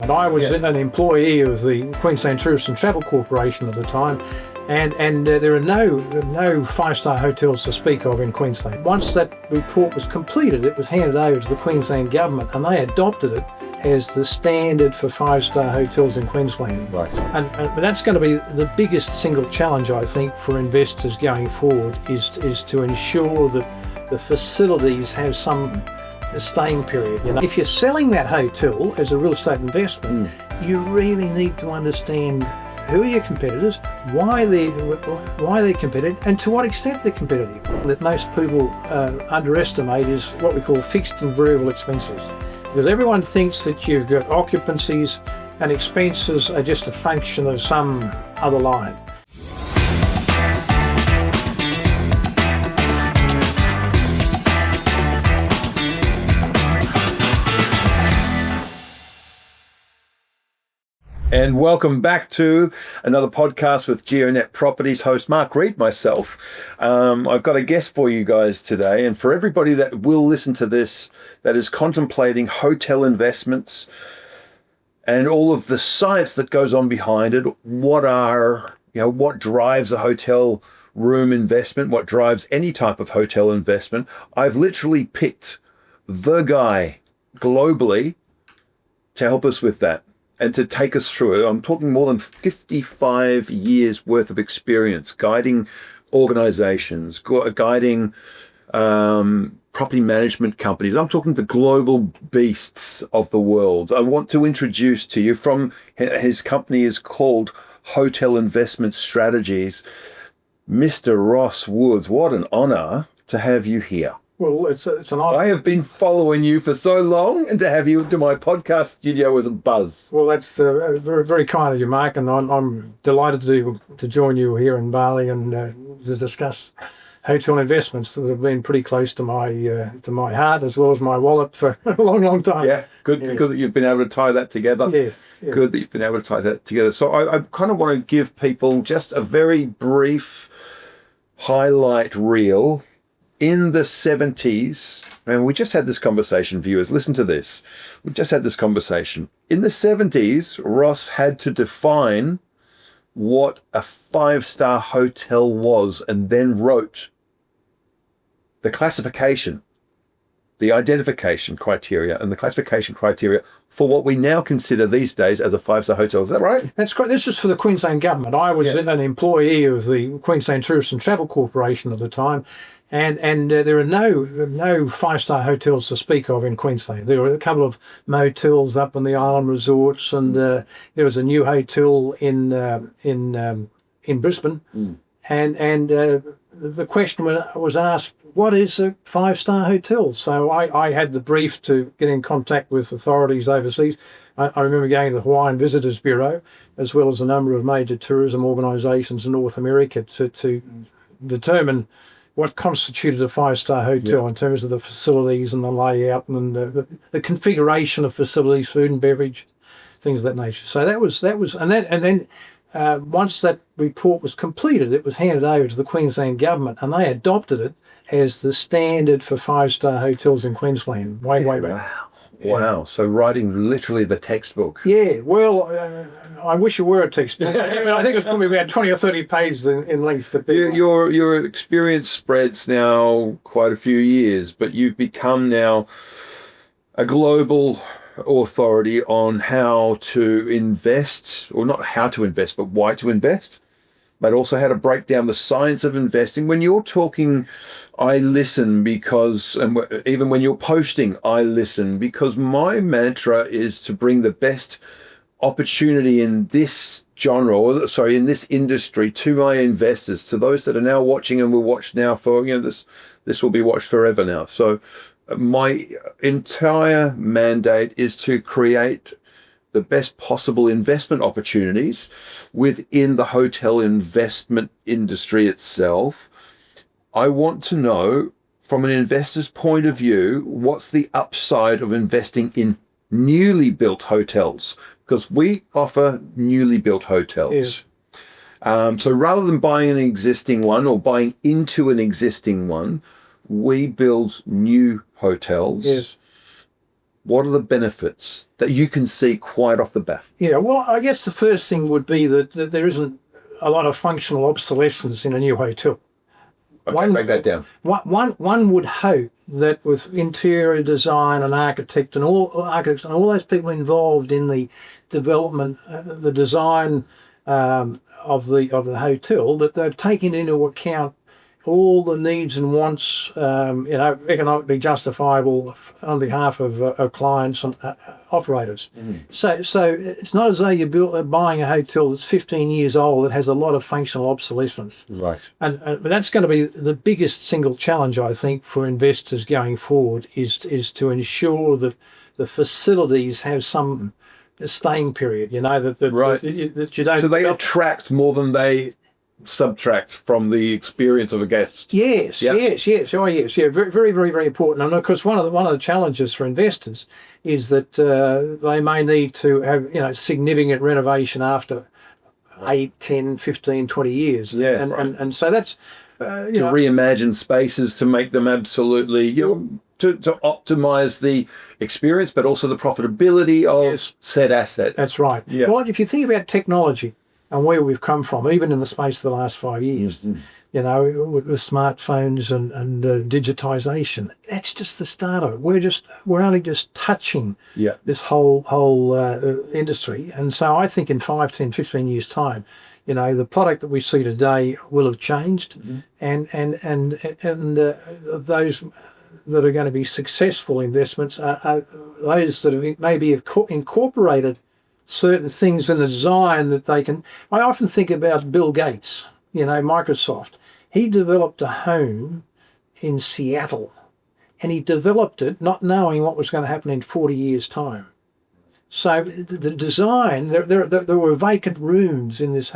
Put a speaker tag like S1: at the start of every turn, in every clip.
S1: And I was an employee of the Queensland Tourist and Travel Corporation at the time, and there are no five-star hotels to speak of in Queensland. Once that report was completed, it was handed over to the Queensland government, and they adopted it as the standard for five-star hotels in Queensland.
S2: Right.
S1: And that's going to be the biggest single challenge, I think, for investors going forward, is to ensure that the facilities have some staying period. You know, if you're selling that hotel as a real estate investment, you really need to understand who are your competitors, why they're competitive, and to what extent they're competitive. That most people underestimate is what we call fixed and variable expenses, because everyone thinks that you've got occupancies and expenses are just a function of some other line.
S2: And welcome back to another podcast with Geonet Properties, host Mark Reed, myself. I've got a guest for you guys today, and for everybody that will listen to this, that is contemplating hotel investments and all of the science that goes on behind it. What drives a hotel room investment? What drives any type of hotel investment? I've literally picked the guy globally to help us with that and to take us through it. I'm talking more than 55 years worth of experience guiding organizations, guiding property management companies. I'm talking the global beasts of the world. I want to introduce to you, from his company is called Hotel Investment Strategies, Mr. Ross Woods. What an honor to have you here.
S1: Well, it's an honor.
S2: I have been following you for so long, and to have you to my podcast studio was a buzz.
S1: Well, that's very, very kind of you, Mark, and I'm delighted to join you here in Bali and to discuss hotel investments that have been pretty close to my heart as well as my wallet for a long, long time.
S2: Yeah, good that you've been able to tie that together.
S1: Yeah.
S2: Good that you've been able to tie that together. So I kind of want to give people just a very brief highlight reel. In the 70s, and we just had this conversation, viewers, listen to this. We just had this conversation. In the 70s, Ross had to define what a five-star hotel was and then wrote the classification, the identification criteria and the classification criteria for what we now consider these days as a five-star hotel. Is that right?
S1: That's correct. This is for the Queensland government. I was an employee of the Queensland Tourist and Travel Corporation at the time. And there are no five-star hotels to speak of in Queensland. There were a couple of motels up on the island resorts, and there was a new hotel in Brisbane. And the question was asked, what is a five-star hotel? So I had the brief to get in contact with authorities overseas. I remember going to the Hawaiian Visitors Bureau, as well as a number of major tourism organisations in North America to determine what constituted a five-star hotel in terms of the facilities and the layout and the configuration of facilities, food and beverage, things of that nature. So that was, and then once that report was completed, it was handed over to the Queensland government, and they adopted it as the standard for five-star hotels in Queensland. Way back.
S2: Wow. So writing literally the textbook.
S1: Yeah. Well, I wish it were a textbook. I think it was probably about 20 or 30 pages in length. But
S2: your experience spreads now quite a few years, but you've become now a global authority on how to invest, or not how to invest, but why to invest, but also how to break down the science of investing. When you're talking, I listen because, and even when you're posting, I listen because my mantra is to bring the best opportunity in this genre, in this industry, to my investors, to those that are now watching and will watch now for, this will be watched forever now. So my entire mandate is to create the best possible investment opportunities within the hotel investment industry itself. I want to know, from an investor's point of view, what's the upside of investing in newly built hotels, because we offer newly built hotels.
S1: Yes.
S2: So rather than buying an existing one or buying into an existing one, we build new hotels.
S1: Yes.
S2: What are the benefits that you can see quite off the bat?
S1: Yeah, well, I guess the first thing would be that there isn't a lot of functional obsolescence in a new hotel.
S2: Okay, break that down.
S1: One would hope that with interior design and architects and all those people involved in the development, the design of the hotel, that they're taking into account all the needs and wants, economically justifiable on behalf of clients and operators. So it's not as though you're buying a hotel that's 15 years old that has a lot of functional obsolescence.
S2: Right.
S1: And that's going to be the biggest single challenge, I think, for investors going forward is to ensure that the facilities have some staying period.
S2: Right.
S1: That you don't.
S2: So they attract more than they subtract from the experience of a guest.
S1: Yes. Oh, yes. Yeah. Very, very, very, very important. And of course, one of the challenges for investors is that they may need to have significant renovation after 8, 10, 15, 20 years.
S2: Yeah.
S1: And so that's
S2: To reimagine spaces to make them absolutely to optimize the experience, but also the profitability of said asset.
S1: That's right.
S2: Yeah.
S1: Well, if you think about technology and where we've come from, even in the space of the last 5 years, with smartphones and digitisation, that's just the start of it. We're only just touching this whole industry. And so I think in 5, 10, 15 years' time, the product that we see today will have changed, and those that are going to be successful investments are those that have maybe incorporated certain things in the design that they can. I often think about Bill Gates, Microsoft. He developed a home in Seattle, and he developed it not knowing what was going to happen in 40 years' time. So the design, there were vacant rooms in this,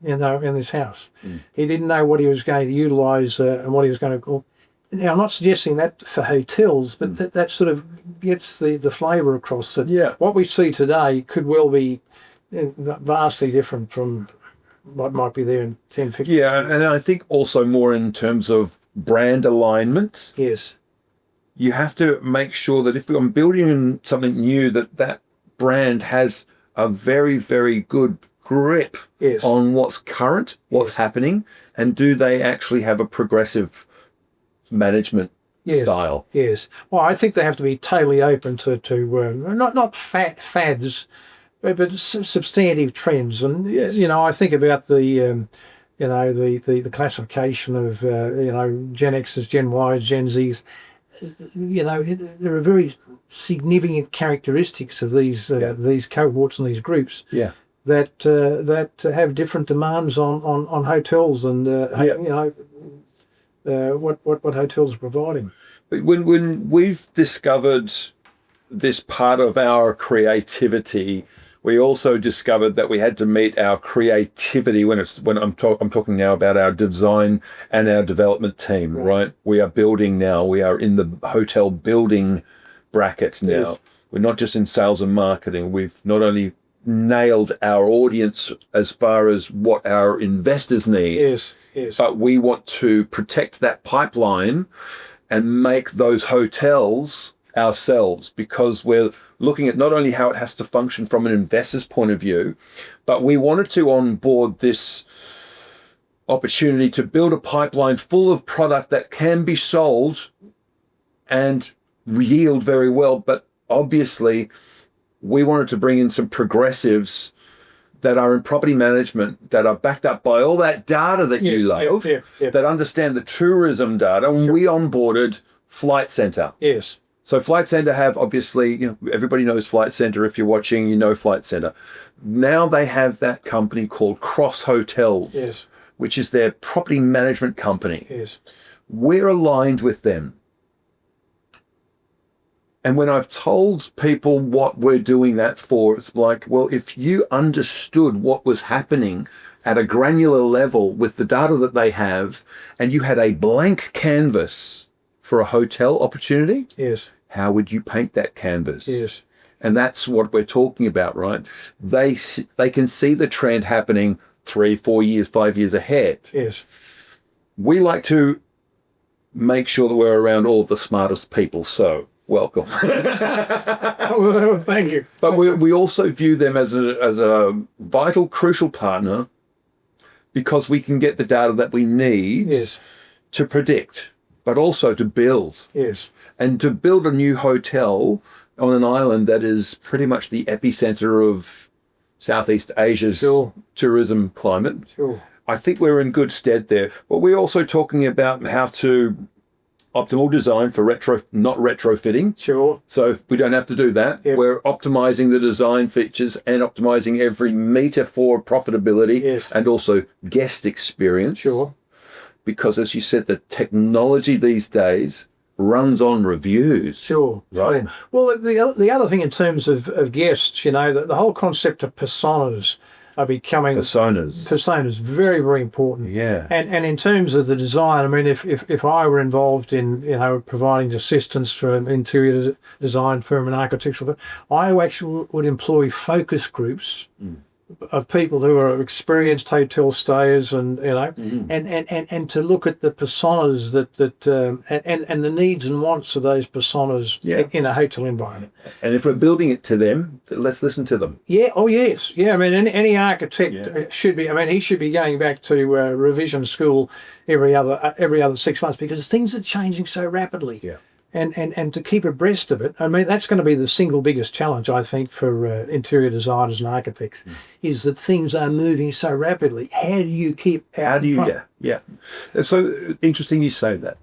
S1: in this house. He didn't know what he was going to utilise and what he was going to call. Now, I'm not suggesting that for hotels, but that sort of gets the flavour across that what we see today could well be vastly different from what might be there in 10, 15 years.
S2: Yeah, and I think also more in terms of brand alignment.
S1: Yes.
S2: You have to make sure that if I'm building something new, that brand has a very, very good grip on what's current, what's happening, and do they actually have a progressive management style?
S1: Yes. Well, I think they have to be totally open to not fads, but substantive trends. And I think about the classification of Gen X's, Gen Y's, Gen Z's. There are very significant characteristics of these cohorts and these groups that have different demands on hotels and what hotels are providing.
S2: When we've discovered this part of our creativity, we also discovered that we had to meet our creativity I'm talking now about our design and our development team, right? We are building now. We are in the hotel building bracket now. Yes. We're not just in sales and marketing. We've not only nailed our audience as far as what our investors need, but we want to protect that pipeline and make those hotels ourselves, because we're looking at not only how it has to function from an investor's point of view, but we wanted to onboard this opportunity to build a pipeline full of product that can be sold and yield very well. But obviously, we wanted to bring in some progressives that are in property management, that are backed up by all that data that you love, that understand the tourism data. And we onboarded Flight Centre.
S1: Yes.
S2: So Flight Centre have, obviously, everybody knows Flight Centre. If you're watching, Flight Centre. Now they have that company called Cross Hotels, which is their property management company.
S1: Yes.
S2: We're aligned with them. And when I've told people what we're doing that for, it's like, well, if you understood what was happening at a granular level with the data that they have, and you had a blank canvas for a hotel opportunity, how would you paint that canvas?
S1: Yes.
S2: And that's what we're talking about, right? They can see the trend happening 3, 4 years, 5 years ahead.
S1: Yes.
S2: We like to make sure that we're around all the smartest people. So welcome.
S1: Well, thank you.
S2: But we also view them as a vital, crucial partner because we can get the data that we need
S1: Yes.
S2: to predict, but also to build.
S1: Yes.
S2: And to build a new hotel on an island that is pretty much the epicenter of Southeast Asia's tourism climate.
S1: Sure.
S2: I think we're in good stead there. But we're also talking about how to optimal design for not retrofitting.
S1: Sure.
S2: So we don't have to do that.
S1: Yep.
S2: We're optimizing the design features and optimizing every meter for profitability
S1: Yes.
S2: and also guest experience.
S1: Sure.
S2: Because as you said, the technology these days runs on reviews.
S1: Sure.
S2: Right.
S1: Sure. Well, the other thing in terms of guests, the whole concept of personas are becoming personas very, very important.
S2: Yeah.
S1: And in terms of the design, I mean, if I were involved in providing assistance for an interior design firm and architectural firm, I actually would employ focus groups of people who are experienced hotel stayers, and and to look at the personas and the needs and wants of those personas in a hotel environment.
S2: And if we're building it to them, let's listen to them.
S1: Yeah. Oh, yes. Yeah. I mean, any architect should be. I mean, he should be going back to revision school every other 6 months because things are changing so rapidly.
S2: Yeah.
S1: And to keep abreast of it, I mean, that's going to be the single biggest challenge, I think, for interior designers and architects, is that things are moving so rapidly. How do you keep out in front?
S2: Yeah. It's so interesting you say that.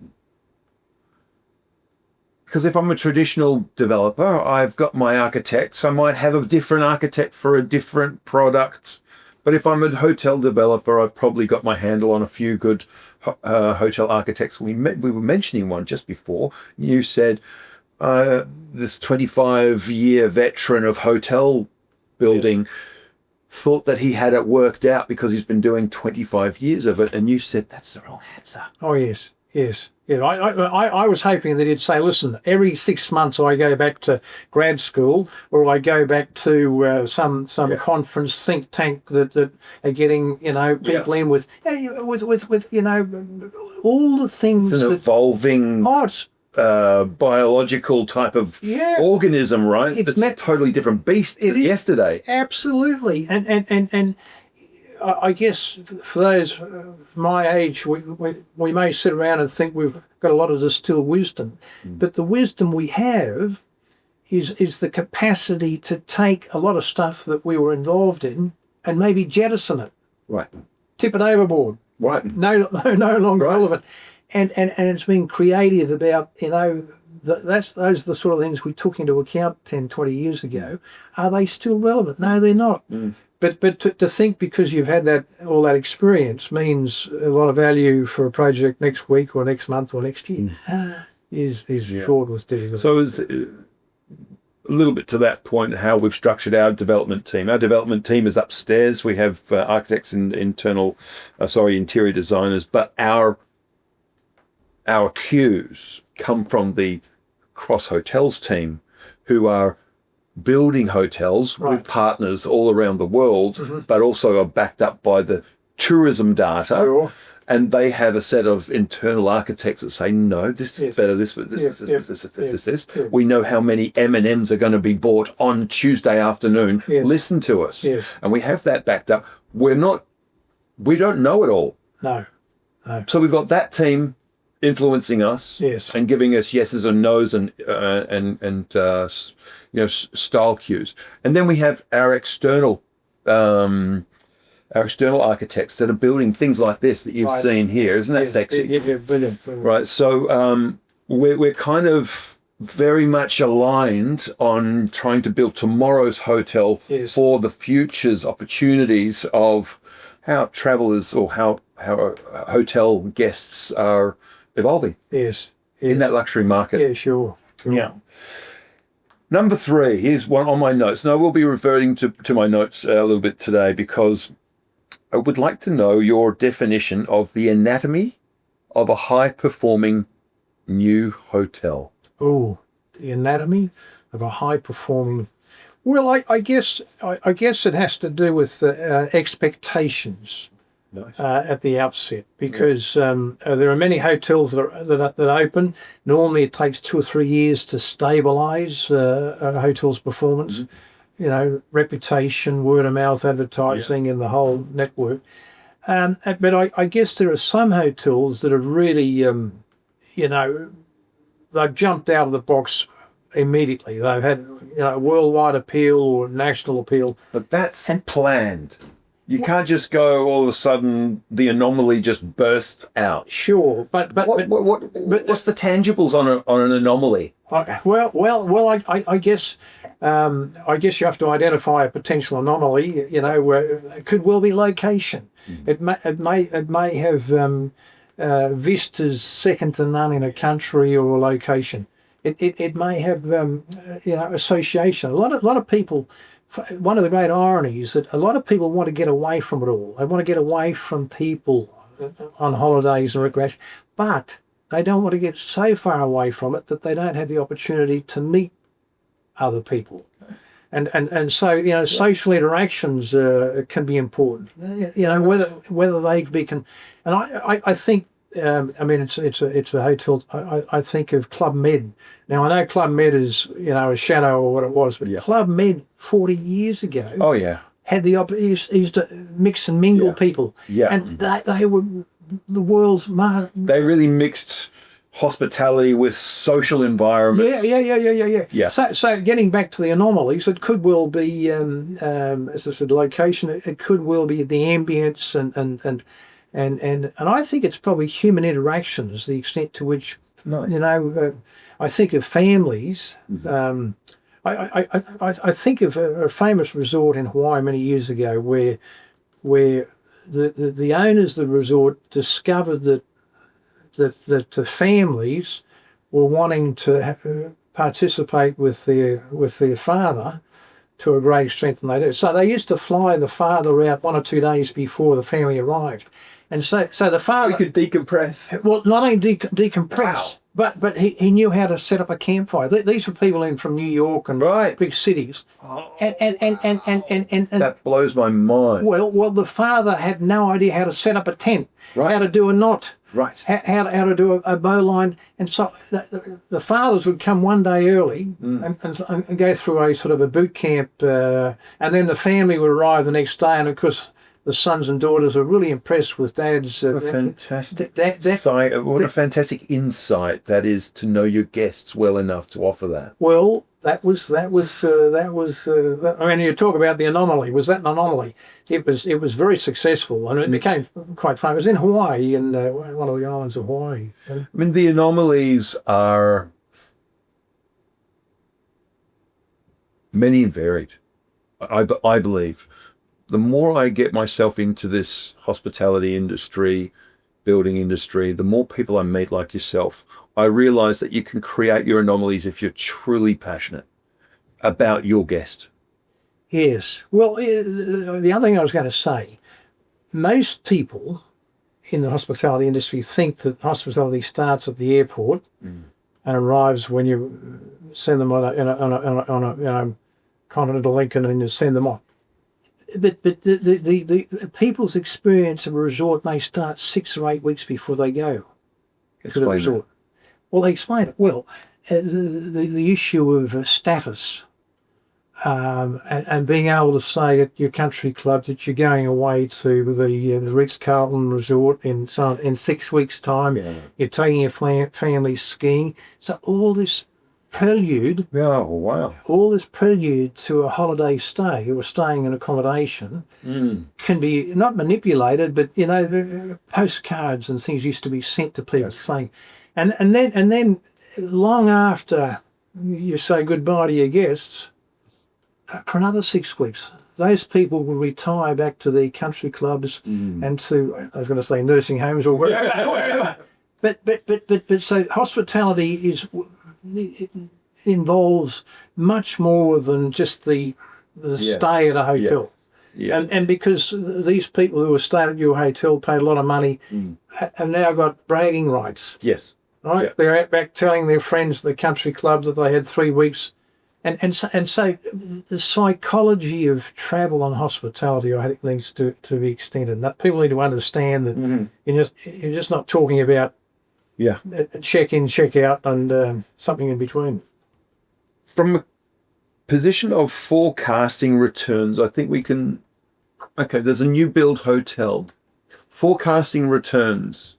S2: Because if I'm a traditional developer, I've got my architects. I might have a different architect for a different product. But if I'm a hotel developer, I've probably got my handle on a few good hotel architects. We were mentioning one just before. You said this 25-year veteran of hotel building thought that he had it worked out because he's been doing 25 years of it. And you said, that's the wrong answer.
S1: Oh, yes. Yes. Yeah, I was hoping that he'd say, listen, every 6 months I go back to grad school or I go back to some conference think tank that are getting, people in with all the things.
S2: It's an evolving biological type of organism, right? It's a totally different beast than yesterday.
S1: Absolutely. And I guess for those my age, we may sit around and think we've got a lot of distilled wisdom, but the wisdom we have is the capacity to take a lot of stuff that we were involved in and maybe jettison it,
S2: right?
S1: Tip it overboard,
S2: right?
S1: No longer relevant, and it's being creative about those are the sort of things we took into account 10, 20 years ago. Are they still relevant? No, they're not. But to think because you've had all that experience means a lot of value for a project next week or next month or next year is fraught with difficulty.
S2: So it's a little bit to that point how we've structured our development team. Our development team is upstairs. We have architects and interior designers, but our cues come from the Cross Hotels team, who are building hotels with partners all around the world, but also are backed up by the tourism data.
S1: Sure.
S2: And they have a set of internal architects that say, no, this is better, this. We know how many M&Ms are going to be bought on Tuesday afternoon.
S1: Yes.
S2: Listen to us.
S1: Yes.
S2: And we have that backed up. We don't know it all.
S1: No.
S2: So we've got that team influencing us, and giving us yeses and nos and style cues, and then we have our external architects that are building things like this that you've seen here. Isn't that sexy?
S1: Yeah, brilliant.
S2: Right. So we're kind of very much aligned on trying to build tomorrow's hotel for the future's opportunities of how travelers or how hotel guests are evolving in that luxury market.
S1: Yeah, sure.
S2: Yeah. Number 3, here's one on my notes. Now, I will be reverting to my notes a little bit today because I would like to know your definition of the anatomy of a high-performing new hotel.
S1: Oh, the anatomy of a high-performing... Well, I guess it has to do with expectations.
S2: Nice.
S1: at the outset, because there are many hotels that open. Normally, it takes 2 or 3 years to stabilise a hotel's performance. Reputation, word of mouth advertising, and the whole network. But I guess there are some hotels that are really, they've jumped out of the box immediately. They've had, worldwide appeal or national appeal.
S2: But that's planned. You can't just go all of a sudden. The anomaly just bursts out.
S1: Sure, but
S2: what's the tangibles on an anomaly?
S1: I guess you have to identify a potential anomaly. Where it could well be location. It may have vistas second to none in a country or a location. It may have association. A lot of people. One of the great ironies that a lot of people want to get away from it all. They want to get away from people on holidays and recreation, but they don't want to get so far away from it that they don't have the opportunity to meet other people. And so social interactions can be important. Whether they be and I think. It's a hotel. I think of Club Med. Now I know Club Med is a shadow of what it was, but Club Med 40 years ago. Had the opportunity used to mix and mingle people. And they were the world's.
S2: They really mixed hospitality with social environment.
S1: Yeah. So getting back to the anomalies, it could well be, as I said, location. It could well be the ambience and I think it's probably human interactions, the extent to which, I think of families. I think of a famous resort in Hawaii many years ago where the owners of the resort discovered that the families were wanting to participate with their father to a great extent than they do. So they used to fly the father out 1 or 2 days before the family arrived. And so the father...
S2: We could decompress.
S1: Well, not only decompress, but he knew how to set up a campfire. These were people in from New York and big cities. And
S2: that blows my mind.
S1: Well, the father had no idea how to set up a tent, how to do a knot, how to do a bowline. And so the fathers would come one day early and go through a sort of a boot camp, and then the family would arrive the next day, and of course the sons and daughters are really impressed with Dad's.
S2: What a fantastic insight that is, to know your guests well enough to offer that.
S1: Well, that was. I mean, you talk about the anomaly. Was that an anomaly? It was very successful, and it became quite famous in Hawaii, in one of the islands of Hawaii.
S2: I mean, the anomalies are many and varied. I believe. The more I get myself into this hospitality industry, building industry, the more people I meet like yourself, I realize that you can create your anomalies if you're truly passionate about your guest.
S1: Yes. Well, the other thing I was going to say, most people in the hospitality industry think that hospitality starts at the airport and arrives when you send them on a Continental Link and then you send them off. But the people's experience of a resort may start 6 or 8 weeks before they go to the resort.
S2: That.
S1: Well, they explain it. Well, the issue of status and being able to say at your country club that you're going away to the Ritz-Carlton resort in 6 weeks' time. Yeah. You're taking your family skiing. So all this prelude.
S2: Oh, wow.
S1: All this prelude to a holiday stay or staying in accommodation can be not manipulated, but postcards and things used to be sent to people saying, and then long after you say goodbye to your guests, for another 6 weeks, those people will retire back to their country clubs and to, I was going to say nursing homes or wherever. But so hospitality it involves much more than just the stay at a hotel. Yeah. And because these people who are staying at your hotel paid a lot of money have now got bragging rights.
S2: Yes.
S1: Right? Yeah. They're out back telling their friends at the country club that they had 3 weeks So the psychology of travel and hospitality, I think, needs to be extended. That people need to understand that you're just not talking about a check-in, check-out, and something in between.
S2: From a position of forecasting returns, I think we can. Okay, there's a new build hotel. Forecasting returns,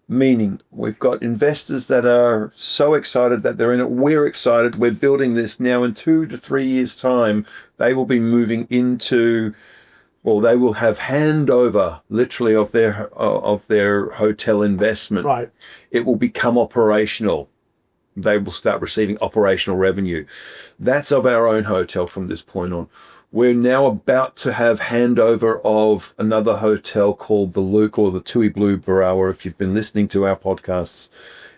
S2: meaning we've got investors that are so excited that they're in it. We're excited. We're building this now. In 2 to 3 years' time, they will be moving into, well, they will have handover literally of their hotel investment.
S1: Right.
S2: It will become operational. They will start receiving operational revenue. That's of our own hotel from this point on. We're now about to have handover of another hotel called the Luke or the Tui Blue Barawa. If you've been listening to our podcasts,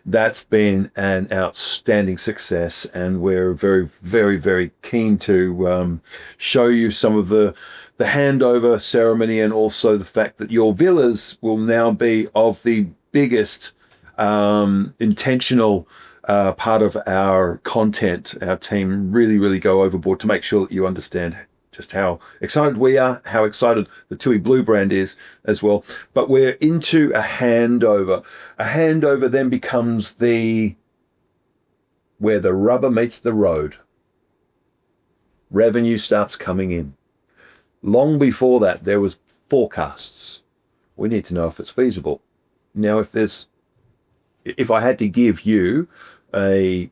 S2: that's been an outstanding success, and we're very, very, very keen to show you some of the handover ceremony, and also the fact that your villas will now be of the biggest intentional part of our content. Our team really go overboard to make sure that you understand just how excited we are, how excited the Tui Blue brand is as well. But we're into a handover. A handover then becomes where the rubber meets the road. Revenue starts coming in. Long before that, there was forecasts. We need to know if it's feasible. Now, if I had to give you a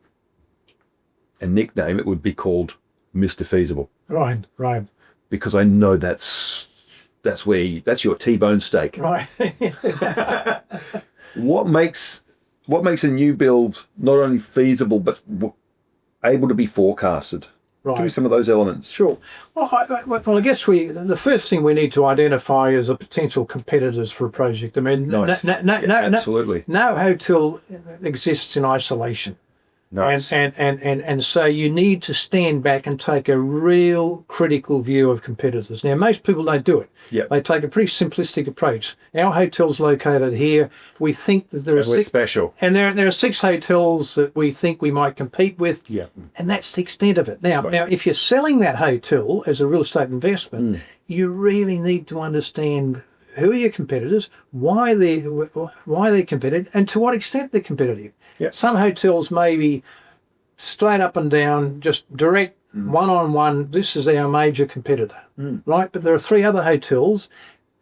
S2: nickname, it would be called Mr. Feasible.
S1: Right.
S2: Because I know that's your T-bone steak.
S1: Right.
S2: What makes a new build not only feasible but able to be forecasted?
S1: Right.
S2: Give me some of those elements.
S1: Sure. Well, I guess the first thing we need to identify is the potential competitors for a project. I mean,
S2: Nice. Absolutely.
S1: No hotel exists in isolation.
S2: Nice.
S1: And so you need to stand back and take a real critical view of competitors. Now, most people don't do it.
S2: Yep.
S1: They take a pretty simplistic approach. Our hotel's located here. We think that there are
S2: we're special.
S1: And there are 6 hotels that we think we might compete with.
S2: Yeah.
S1: And that's the extent of it. Now, if you're selling that hotel as a real estate investment, you really need to understand who are your competitors, why they're competitive, and to what extent they're competitive.
S2: Yep.
S1: Some hotels may be straight up and down, just direct, one-on-one, this is our major competitor, right? But there are 3 other hotels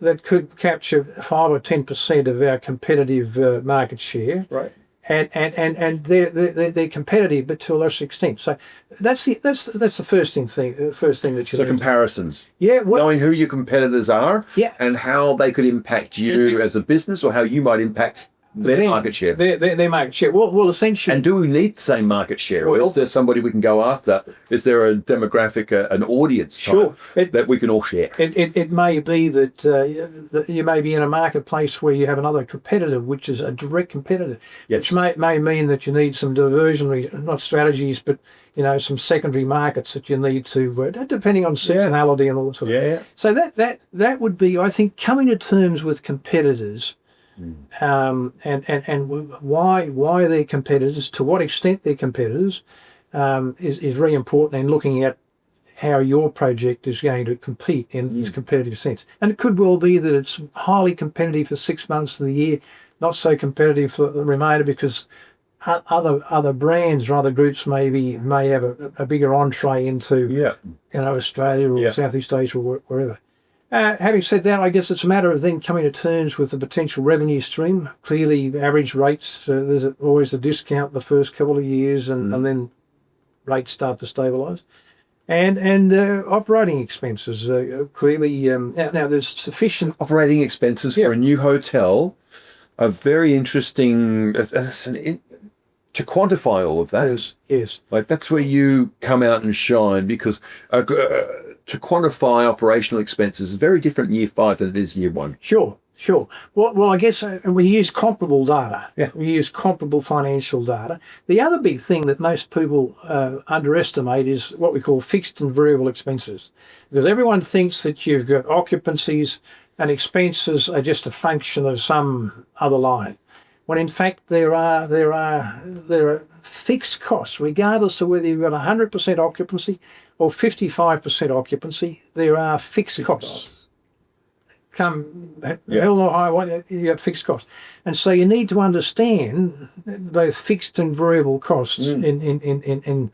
S1: that could capture 5 or 10% of our competitive market share.
S2: Right.
S1: And they're competitive, but to a lesser extent. So that's the first thing that you.
S2: So comparisons.
S1: Yeah.
S2: Knowing who your competitors are.
S1: Yeah.
S2: And how they could impact you as a business, or how you might impact their market share.
S1: Their market share. Well, essentially.
S2: And do we need the same market share? Or is there somebody we can go after? Is there a demographic, an audience type that we can all share?
S1: It may be that you may be in a marketplace where you have another competitor, which is a direct competitor, which may mean that you need some diversionary, not strategies, but some secondary markets that you need to, depending on seasonality and all that sort of.
S2: Yeah.
S1: So that would be, I think, coming to terms with competitors. And why they're competitors, to what extent they're competitors, is very important, and looking at how your project is going to compete in this competitive sense. And it could well be that it's highly competitive for 6 months of the year, not so competitive for the remainder, because other brands or other groups may have a bigger entree into Australia or Southeast Asia or wherever. Having said that, I guess it's a matter of then coming to terms with the potential revenue stream. Clearly, average rates, there's always a discount the first couple of years, and then rates start to stabilise. And operating expenses, clearly, now there's sufficient...
S2: Operating expenses for a new hotel are very interesting. To quantify all of that.
S1: Yes.
S2: Like, that's where you come out and shine, because... to quantify operational expenses is very different in year 5 than it is in year 1.
S1: Sure. Well, I guess we use comparable data.
S2: Yeah.
S1: We use comparable financial data. The other big thing that most people underestimate is what we call fixed and variable expenses, because everyone thinks that you've got occupancies and expenses are just a function of some other line, when in fact there are fixed costs, regardless of whether you've got 100% occupancy or 55% occupancy. There are fixed costs. Come hell or high water, you got fixed costs, and so you need to understand both fixed and variable costs in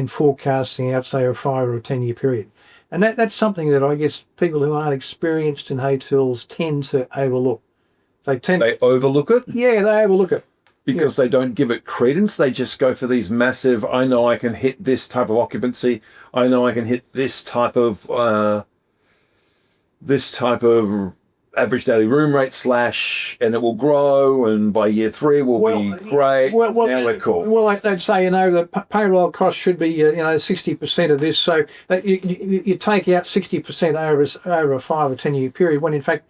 S1: forecasting out, say, a 5 or a 10 year period. And that's something that I guess people who aren't experienced in hotels tend to overlook.
S2: They overlook it?
S1: Yeah, they overlook it.
S2: Because they don't give it credence. They just go for these massive, I know I can hit this type of occupancy. I know I can hit this type of average daily room rate / and it will grow, and by year 3 will be great. Now we're cool.
S1: Well, they'd say, the payroll cost should be, 60% of this. So that you take out 60% over a 5 or 10 year period, when in fact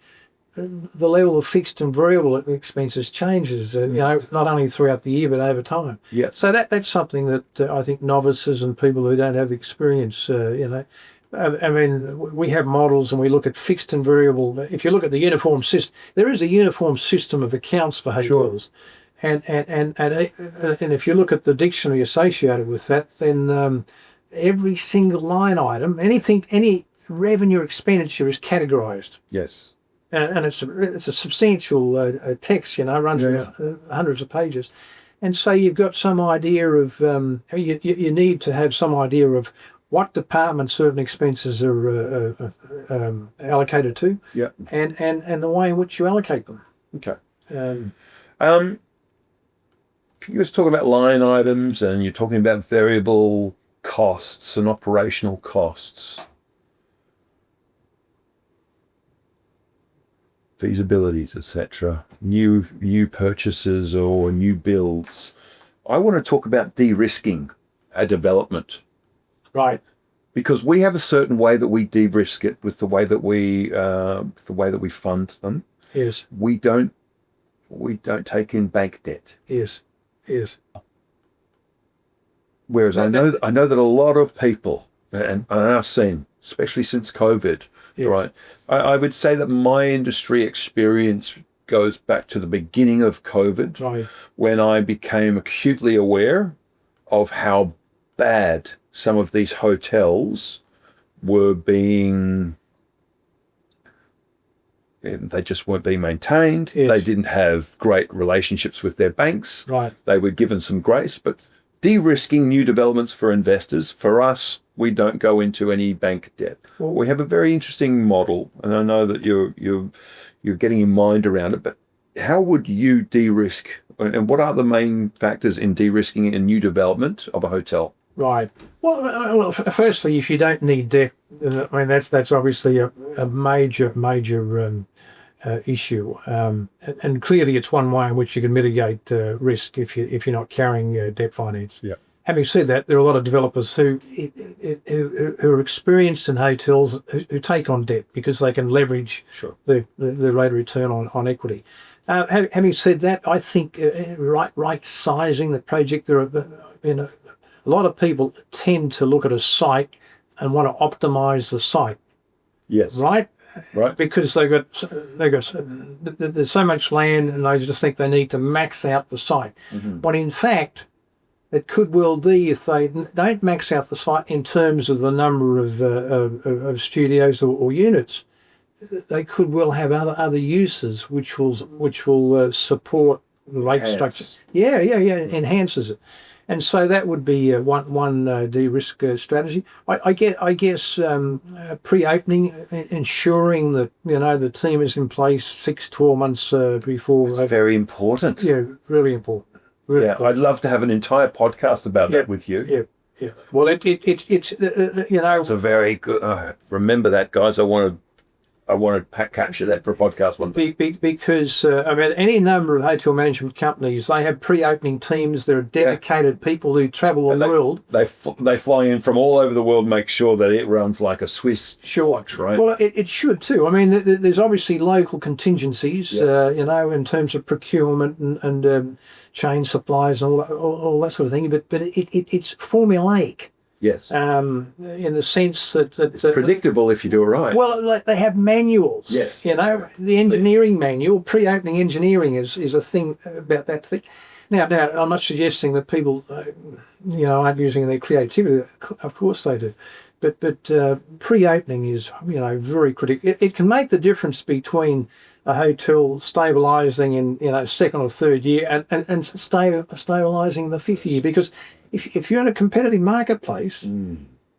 S1: the level of fixed and variable expenses changes, not only throughout the year but over time.
S2: Yeah.
S1: So that's something that I think novices and people who don't have the experience, I mean, we have models and we look at fixed and variable. If you look at the uniform system, there is a uniform system of accounts for hotels. Sure. And if you look at the dictionary associated with that, then every single line item, any revenue expenditure is categorised.
S2: Yes.
S1: And it's a substantial text, runs hundreds of pages. And so you've got some idea of, you need to have some idea of what department certain expenses are allocated to, and the way in which you allocate them.
S2: Okay. You was talking about line items, and you're talking about variable costs and operational costs. Feasibilities, etc., new purchases or new builds. I want to talk about de-risking a development,
S1: right?
S2: Because we have a certain way that we de-risk it with the way that we fund them.
S1: Yes.
S2: We don't take in bank debt.
S1: Yes.
S2: Whereas I know that a lot of people, and I've seen, especially since COVID. Yeah. Right. I would say that my industry experience goes back to the beginning of COVID,
S1: right,
S2: when I became acutely aware of how bad some of these hotels were being. They just weren't being maintained. Yes. They didn't have great relationships with their banks.
S1: Right.
S2: They were given some grace, but de-risking new developments for investors, for us, we don't go into any bank debt. Well, we have a very interesting model, and I know that you're getting your mind around it, but how would you de-risk, and what are the main factors in de-risking a new development of a hotel?
S1: Right. Well, firstly, if you don't need debt, I mean, that's obviously a major issue, and clearly it's one way in which you can mitigate risk if you're not carrying debt finance.
S2: Yeah.
S1: Having said that, there are a lot of developers who are experienced in hotels who take on debt because they can leverage the rate of return on equity. Having said that, I think right sizing the project, there are a lot of people tend to look at a site and want to optimize the site.
S2: Yes.
S1: Right. Because there's so much land and they just think they need to max out the site. Mm-hmm. But in fact, it could well be, if they don't max out the site in terms of the number of studios or units, they could well have other uses which will support the rate structure. Yeah, enhances it. And so that would be one de-risk strategy. I guess pre-opening, ensuring that the team is in place 6-12 months before. That's
S2: very important.
S1: Yeah, really important. Really important.
S2: I'd love to have an entire podcast about that with you.
S1: Yeah. Well, it's
S2: It's a very good. Remember that, guys. I want to capture that for a podcast one day.
S1: Because any number of hotel management companies, they have pre-opening teams. There are dedicated people who travel the world.
S2: They fly in from all over the world, make sure that it runs like a Swiss watch, right?
S1: Well, it should too. I mean, there's obviously local contingencies, in terms of procurement and chain supplies and all that sort of thing. But it's formulaic.
S2: Yes.
S1: In the sense that
S2: it's predictable if you do it right.
S1: Well, they have manuals.
S2: Yes.
S1: The engineering manual, pre-opening engineering is a thing about that thing. Now, I'm not suggesting that people, aren't using their creativity. Of course they do, but pre-opening is, very critical. It can make the difference between a hotel stabilising in, second or third year and stabilising the fifth year, because if you're in a competitive marketplace.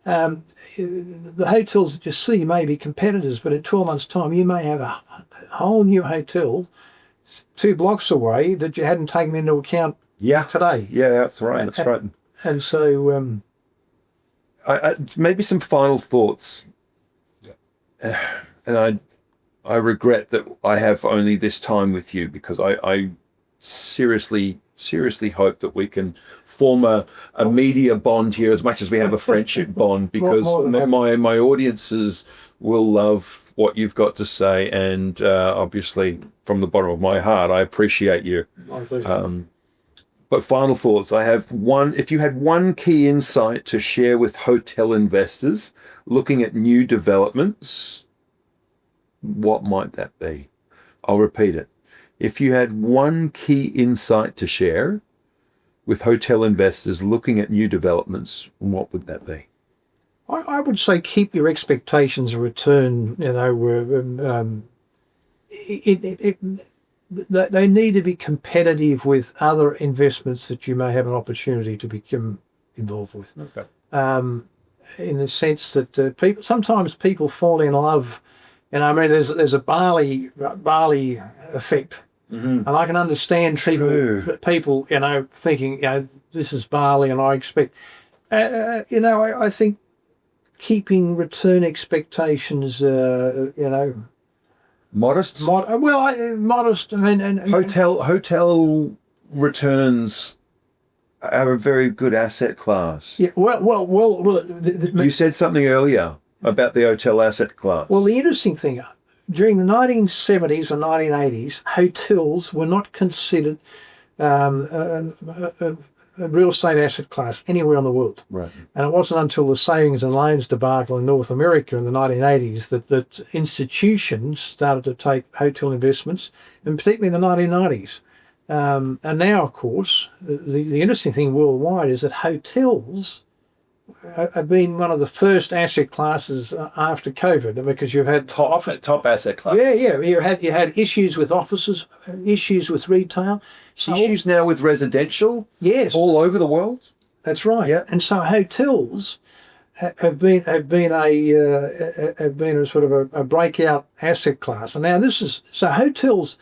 S1: The hotels that you see may be competitors, but in 12 months' time, you may have a whole new hotel 2 blocks away that you hadn't taken into account today.
S2: Yeah, that's right. That's right.
S1: And so,
S2: maybe some final thoughts. And I regret that I have only this time with you, because I seriously hope that we can form a media bond here as much as we have a friendship bond, because my audiences will love what you've got to say, and obviously from the bottom of my heart I appreciate you. But final thoughts, I have one. If you had one key insight to share with hotel investors looking at new developments, what might that be? I'll repeat it. If you had one key insight to share with hotel investors looking at new developments, what would that be?
S1: I would say keep your expectations of return. They need to be competitive with other investments that you may have an opportunity to become involved with.
S2: Okay.
S1: In the sense that sometimes people fall in love. There's a barley effect.
S2: Mm-hmm.
S1: And I can understand people, thinking, this is barley, and I expect, I think keeping return expectations,
S2: modest.
S1: Modest.
S2: Hotel returns are a very good asset class.
S1: Yeah.
S2: You said something earlier about the hotel asset class.
S1: Well, the interesting thing, during the 1970s and 1980s, hotels were not considered a real estate asset class anywhere in the world.
S2: Right.
S1: And it wasn't until the savings and loans debacle in North America in the 1980s that institutions started to take hotel investments, and particularly in the 1990s. And now, of course, the interesting thing worldwide is that hotels have been one of the first asset classes after COVID, because you've had
S2: top asset class.
S1: Yeah. You had issues with offices, issues with retail,
S2: issues now with residential.
S1: Yes,
S2: all over the world.
S1: That's right.
S2: Yeah.
S1: And so hotels have been a sort of a breakout asset class. And now hotels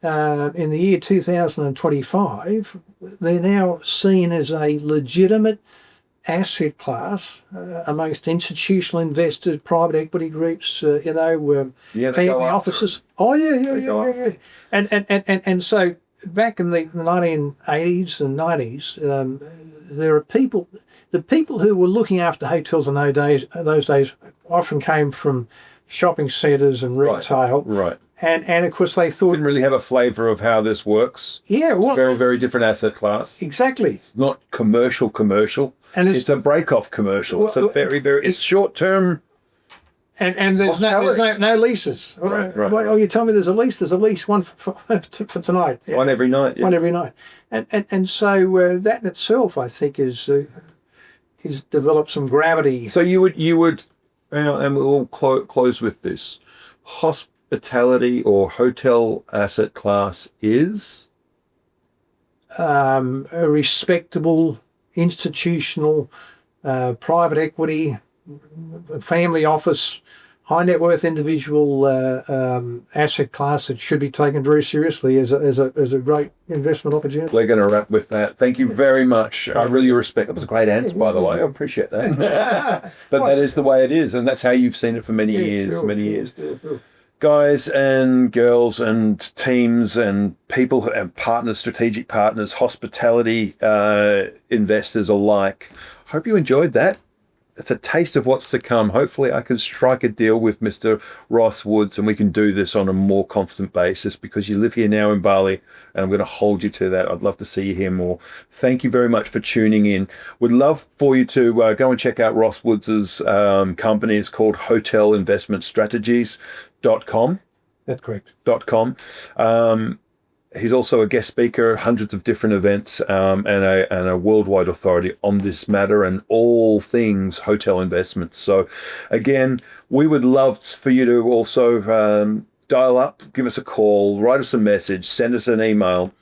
S1: in the year 2025, they're now seen as a legitimate asset class amongst institutional investors, private equity groups, family offices. Oh yeah. And so back in the 1980s and 90s, there are people. The people who were looking after hotels in those days often came from shopping centres and retail.
S2: Right.
S1: And of course they thought
S2: didn't really have a flavour of how this works.
S1: Yeah, well,
S2: very, very different asset class.
S1: Exactly.
S2: It's not commercial, and it's a break-off commercial. Well, it's a very, very. It's short-term.
S1: And there's no leases.
S2: Right.
S1: Oh, you tell me there's a lease. There's a lease, one for tonight.
S2: Yeah. One every night. Yeah.
S1: One every night. And so that in itself, I think, is developed some gravity.
S2: So you would, and we'll close with this. Hospitality or hotel asset class is
S1: a respectable institutional private equity, family office, high net worth individual asset class that should be taken very seriously as a great investment opportunity.
S2: We're going to wrap with that. Thank you very much. I really respect. That was a great answer, by the way. I appreciate that. But that is the way it is, and that's how you've seen it for many years. Sure. Guys and girls and teams and people and partners, strategic partners, hospitality investors alike. Hope you enjoyed that. It's a taste of what's to come. Hopefully I can strike a deal with Mr. Ross Woods and we can do this on a more constant basis, because you live here now in Bali and I'm going to hold you to that. I'd love to see you here more. Thank you very much for tuning in. Would love for you to go and check out Ross Woods's company. It's called hotelinvestmentstrategies.com.
S1: That's correct.
S2: .com. He's also a guest speaker at hundreds of different events, and a worldwide authority on this matter and all things hotel investments. So again, we would love for you to also dial up, give us a call, write us a message, send us an email,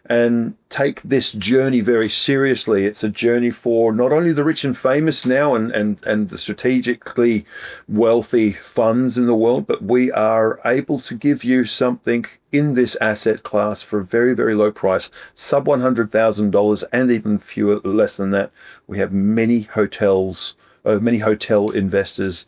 S2: and take this journey very seriously. It's a journey for not only the rich and famous now and the strategically wealthy funds in the world, but we are able to give you something in this asset class for a very, very low price, sub $100,000, and even fewer, less than that. We have many hotel investors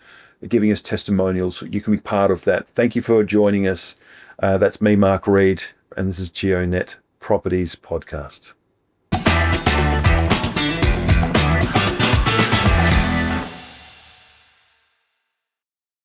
S2: giving us testimonials. You can be part of that. Thank you for joining us. That's me, Mark Reed, and this is Geonet Properties Podcast.